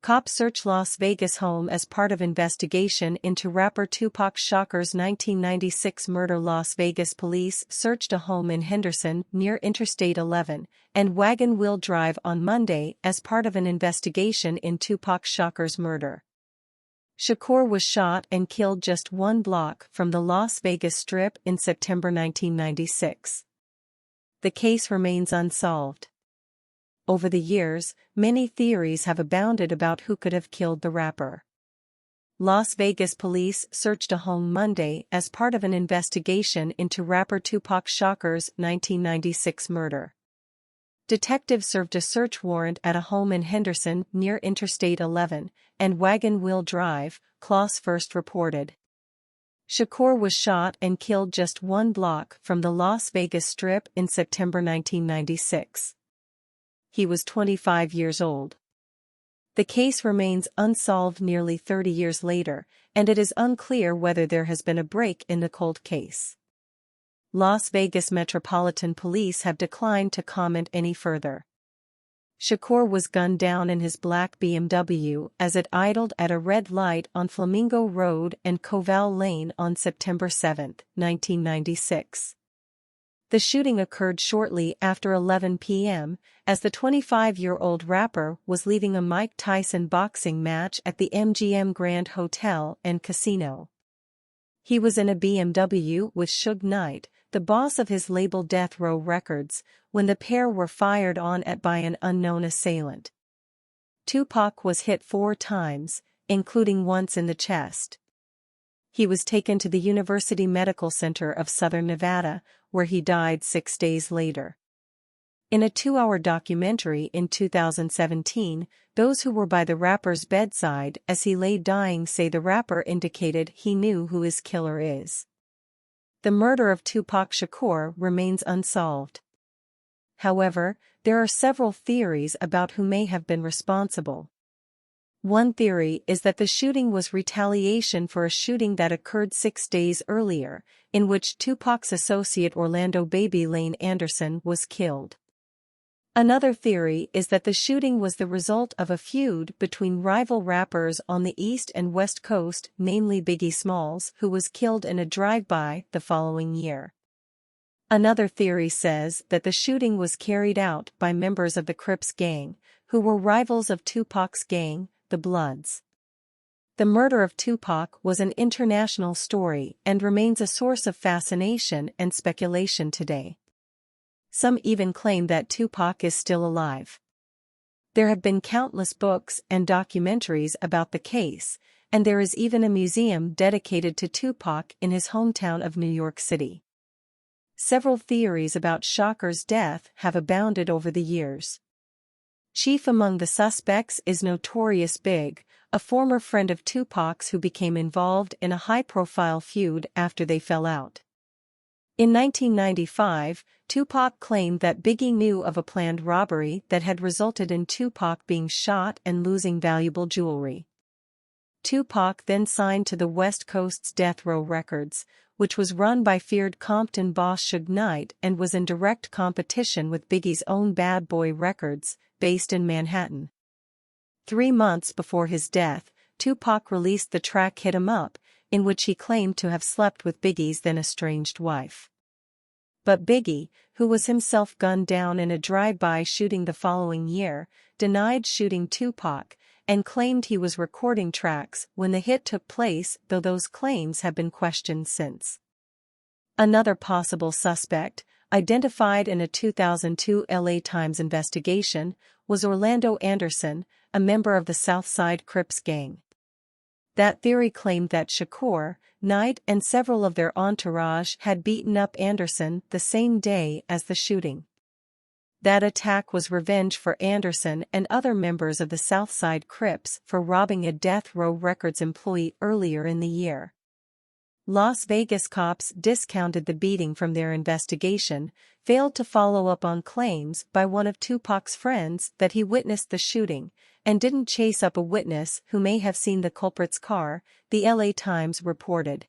Cops search Las Vegas home as part of investigation into rapper Tupac Shakur's 1996 murder. Las Vegas police searched a home in Henderson near Interstate 11 and Wagon Wheel Drive on Monday as part of an investigation in Tupac Shakur's murder. Shakur was shot and killed just 1 block from the Las Vegas Strip in September 1996. The case remains unsolved. Over the years, many theories have abounded about who could have killed the rapper. Las Vegas police searched a home Monday as part of an investigation into rapper Tupac Shakur's 1996 murder. Detectives served a search warrant at a home in Henderson near Interstate 11 and Wagon Wheel Drive, CLOS first reported. Shakur was shot and killed just 1 block from the Las Vegas Strip in September 1996. He was 25 years old. The case remains unsolved nearly 30 years later, and it is unclear whether there has been a break in the cold case. Las Vegas Metropolitan Police have declined to comment any further. Shakur was gunned down in his black BMW as it idled at a red light on Flamingo Road and Koval Lane on September 7, 1996. The shooting occurred shortly after 11 p.m., as the 25-year-old rapper was leaving a Mike Tyson boxing match at the MGM Grand Hotel and Casino. He was in a BMW with Suge Knight, the boss of his label Death Row Records, when the pair were fired on at by an unknown assailant. Tupac was hit 4 times, including once in the chest. He was taken to the University Medical Center of Southern Nevada, where he died 6 days later. In a 2-hour documentary in 2017, those who were by the rapper's bedside as he lay dying say the rapper indicated he knew who his killer is. The murder of Tupac Shakur remains unsolved. However, there are several theories about who may have been responsible. One theory is that the shooting was retaliation for a shooting that occurred 6 days earlier, in which Tupac's associate Orlando "Baby" Lane Anderson was killed. Another theory is that the shooting was the result of a feud between rival rappers on the East and West Coast, namely Biggie Smalls, who was killed in a drive-by the following year. Another theory says that the shooting was carried out by members of the Crips gang, who were rivals of Tupac's gang, the Bloods. The murder of Tupac was an international story and remains a source of fascination and speculation today. Some even claim that Tupac is still alive. There have been countless books and documentaries about the case, and there is even a museum dedicated to Tupac in his hometown of New York City. Several theories about Shakur's death have abounded over the years. Chief among the suspects is Notorious Big, a former friend of Tupac's who became involved in a high-profile feud after they fell out. In 1995, Tupac claimed that Biggie knew of a planned robbery that had resulted in Tupac being shot and losing valuable jewelry. Tupac then signed to the West Coast's Death Row Records, which was run by feared Compton boss Suge Knight and was in direct competition with Biggie's own Bad Boy Records, based in Manhattan. 3 months before his death, Tupac released the track Hit 'Em Up, in which he claimed to have slept with Biggie's then estranged wife. But Biggie, who was himself gunned down in a drive-by shooting the following year, denied shooting Tupac, and claimed he was recording tracks when the hit took place, though those claims have been questioned since. Another possible suspect, identified in a 2002 LA Times investigation, was Orlando Anderson, a member of the Southside Crips gang. That theory claimed that Shakur, Knight and several of their entourage had beaten up Anderson the same day as the shooting. That attack was revenge for Anderson and other members of the Southside Crips for robbing a Death Row Records employee earlier in the year. Las Vegas cops discounted the beating from their investigation, failed to follow up on claims by one of Tupac's friends that he witnessed the shooting, and didn't chase up a witness who may have seen the culprit's car, the LA Times reported.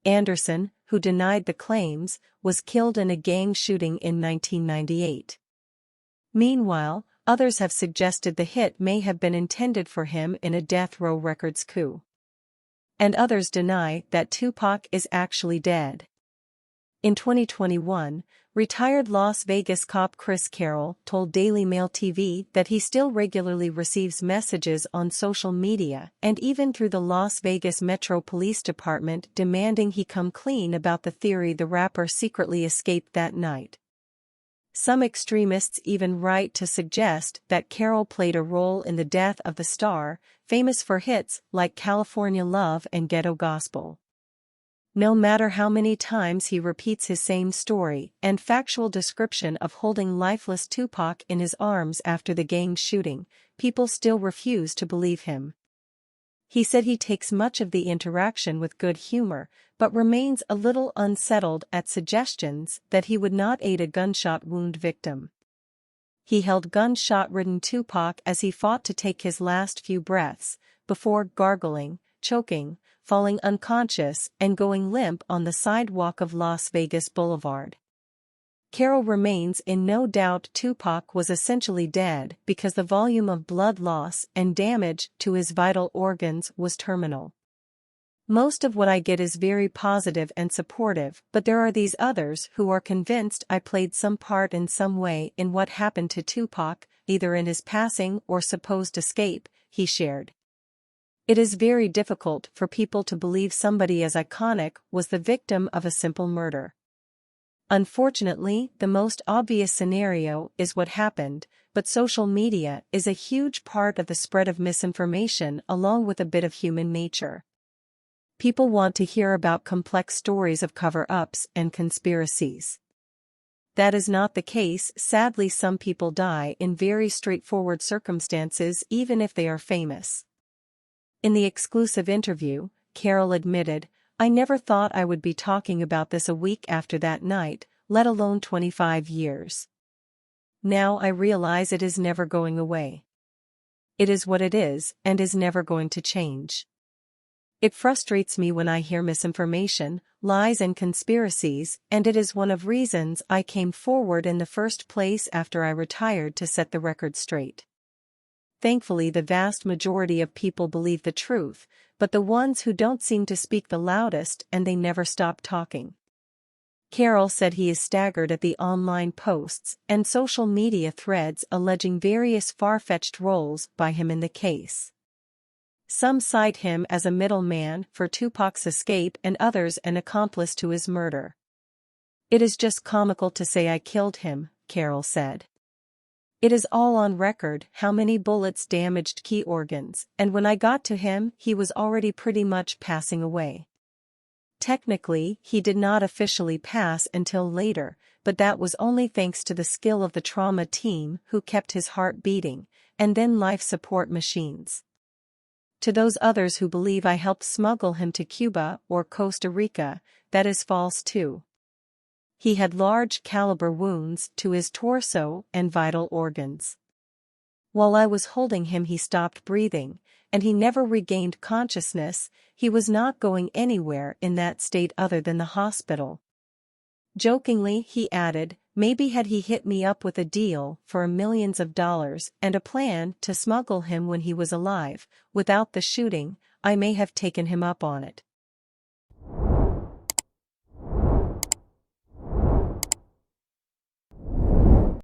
Anderson, who denied the claims, was killed in a gang shooting in 1998. Meanwhile, Others have suggested the hit may have been intended for him in a Death Row Records coup. And others deny that Tupac is actually dead. In 2021, retired Las Vegas cop Chris Carroll told Daily Mail TV that he still regularly receives messages on social media and even through the Las Vegas Metro Police Department demanding he come clean about the theory the rapper secretly escaped that night. Some extremists even write to suggest that Carroll played a role in the death of the star, famous for hits like California Love and Ghetto Gospel. No matter how many times he repeats his same story and factual description of holding lifeless Tupac in his arms after the gang shooting, people still refuse to believe him. He said he takes much of the interaction with good humor, but remains a little unsettled at suggestions that he would not aid a gunshot wound victim. He held gunshot-ridden Tupac as he fought to take his last few breaths, before gargling, choking, falling unconscious and going limp on the sidewalk of Las Vegas Boulevard. Carroll remains in no doubt Tupac was essentially dead because the volume of blood loss and damage to his vital organs was terminal. Most of what I get is very positive and supportive, but there are these others who are convinced I played some part in some way in what happened to Tupac, either in his passing or supposed escape, he shared. It is very difficult for people to believe somebody as iconic was the victim of a simple murder. Unfortunately, the most obvious scenario is what happened, but social media is a huge part of the spread of misinformation along with a bit of human nature. People want to hear about complex stories of cover-ups and conspiracies. That is not the case. Sadly, some people die in very straightforward circumstances even if they are famous. In the exclusive interview, Carroll admitted, "I never thought I would be talking about this a week after that night, let alone 25 years. Now I realize it is never going away. It is what it is and is never going to change. It frustrates me when I hear misinformation, lies and conspiracies, and it is one of reasons I came forward in the first place after I retired to set the record straight. Thankfully, the vast majority of people believe the truth, but the ones who don't seem to speak the loudest, and they never stop talking." Carroll said he is staggered at the online posts and social media threads alleging various far-fetched roles by him in the case. Some cite him as a middleman for Tupac's escape and others an accomplice to his murder. "It is just comical to say I killed him," Carroll said. "It is all on record how many bullets damaged key organs, and when I got to him he was already pretty much passing away. Technically, he did not officially pass until later, but that was only thanks to the skill of the trauma team who kept his heart beating, and then life support machines. To those others who believe I helped smuggle him to Cuba or Costa Rica, that is false too. He had large caliber wounds to his torso and vital organs. While I was holding him he stopped breathing, and he never regained consciousness. He was not going anywhere in that state other than the hospital." Jokingly, he added, "Maybe had he hit me up with a deal for millions of dollars and a plan to smuggle him when he was alive, without the shooting, I may have taken him up on it."